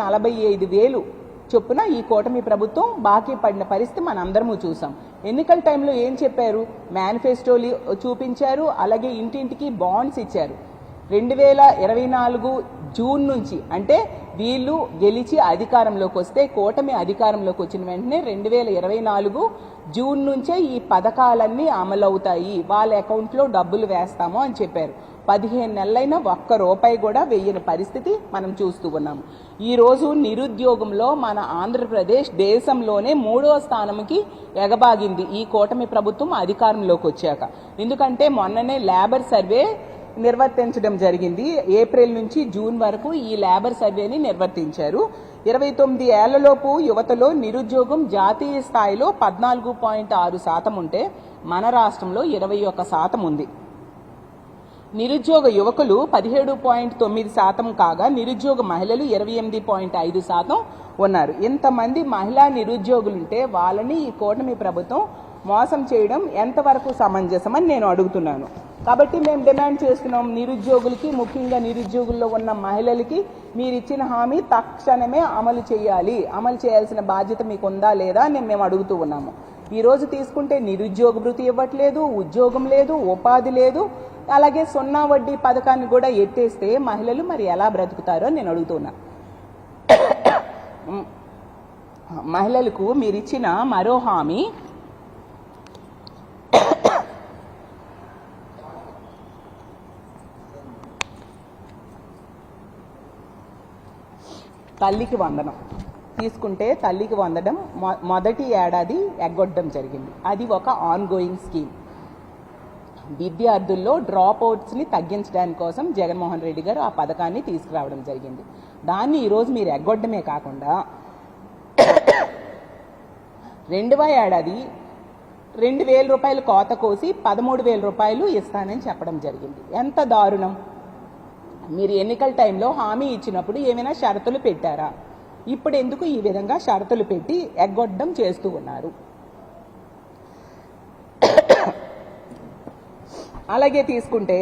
45,000 చొప్పున ఈ కూటమి ప్రభుత్వం బాకీ పడిన పరిస్థితి మనందరము చూసాం. ఎన్నికల టైంలో ఏం చెప్పారు? మేనిఫెస్టోలు చూపించారు, అలాగే ఇంటింటికి బాండ్స్ ఇచ్చారు. 2024 జూన్ నుంచి, అంటే వీళ్ళు గెలిచి అధికారంలోకి వస్తే, కూటమి అధికారంలోకి వచ్చిన వెంటనే 2024 జూన్ నుంచే ఈ పథకాలన్నీ అమలవుతాయి, వాళ్ళ అకౌంట్లో డబ్బులు వేస్తాము అని చెప్పారు. 15 నెలలైనా ఒక్క రూపాయి కూడా వెయ్యని పరిస్థితి మనం చూస్తూ ఉన్నాము. ఈరోజు నిరుద్యోగంలో మన ఆంధ్రప్రదేశ్ దేశంలోనే 3వ స్థానంకి ఎగబాగింది ఈ కూటమి ప్రభుత్వం అధికారంలోకి వచ్చాక. ఎందుకంటే మొన్ననే లేబర్ సర్వే నిర్వర్తించడం జరిగింది. ఏప్రిల్ నుంచి జూన్ వరకు ఈ లేబర్ సర్వేని నిర్వర్తించారు. 29 ఏళ్లలోపు యువతలో నిరుద్యోగం జాతీయ స్థాయిలో 14.6% ఉంటే మన రాష్ట్రంలో 21% ఉంది. నిరుద్యోగ యువకులు 17.9% కాగా నిరుద్యోగ మహిళలు 28.5% ఉన్నారు. ఇంతమంది మహిళా నిరుద్యోగులుంటే వాళ్ళని ఈ కూటమి ప్రభుత్వం మోసం చేయడం ఎంతవరకు సమంజసమని నేను అడుగుతున్నాను. కాబట్టి మేము డిమాండ్ చేస్తున్నాం, నిరుద్యోగులకి, ముఖ్యంగా నిరుద్యోగుల్లో ఉన్న మహిళలకి మీరు ఇచ్చిన హామీ తక్షణమే అమలు చేయాలి. అమలు చేయాల్సిన బాధ్యత మీకు ఉందా లేదా అని మేము అడుగుతూ ఉన్నాము. ఈరోజు తీసుకుంటే నిరుద్యోగ భృతి ఇవ్వట్లేదు, ఉద్యోగం లేదు, ఉపాధి లేదు, అలాగే 0 వడ్డీ పథకాన్ని కూడా ఎత్తేస్తే మహిళలు మరి ఎలా బ్రతుకుతారో నేను అడుగుతున్నా. మహిళలకు మీరిచ్చిన మరో హామీ తల్లికి వందనం. తీసుకుంటే తల్లికి వందనం మొదటి ఏడాది ఎగ్గొట్టడం జరిగింది. అది ఒక ఆన్గోయింగ్ స్కీమ్. విద్యార్థుల్లో డ్రాప్ అవుట్స్ని తగ్గించడానికి కోసం జగన్మోహన్ రెడ్డి గారు ఆ పథకాన్ని తీసుకురావడం జరిగింది. దాన్ని ఈరోజు మీరు ఎగ్గొట్టడమే కాకుండా 2వ ఏడాది 2,000 రూపాయలు కోత కోసి 13,000 రూపాయలు ఇస్తానని చెప్పడం జరిగింది. ఎంత దారుణం! మీరు ఎన్నికల టైంలో హామీ ఇచ్చినప్పుడు ఏమైనా షరతులు పెట్టారా? ఇప్పుడు ఎందుకు ఈ విధంగా షరతులు పెట్టి ఎగ్గొట్టడం చేస్తూ ఉన్నారు? అలాగే తీసుకుంటే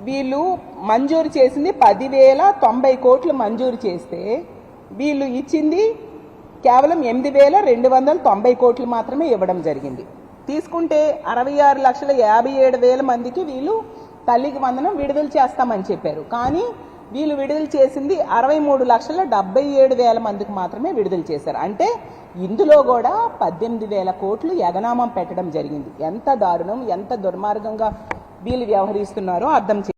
వీళ్ళు మంజూరు చేసింది 10,090 కోట్లు మంజూరు చేస్తే వీళ్ళు ఇచ్చింది కేవలం 8,290 కోట్లు మాత్రమే ఇవ్వడం జరిగింది. తీసుకుంటే 66,57,000 మందికి వీళ్ళు తల్లికి వందనం విడుదల చేస్తామని చెప్పారు. కానీ వీళ్ళు విడుదల చేసింది 63,77,000 మందికి మాత్రమే విడుదల చేశారు. అంటే ఇందులో కూడా 18,000 కోట్లు ఎగనామం పెట్టడం జరిగింది. ఎంత దారుణం, ఎంత దుర్మార్గంగా వీళ్ళు వ్యవహరిస్తున్నారో అర్థం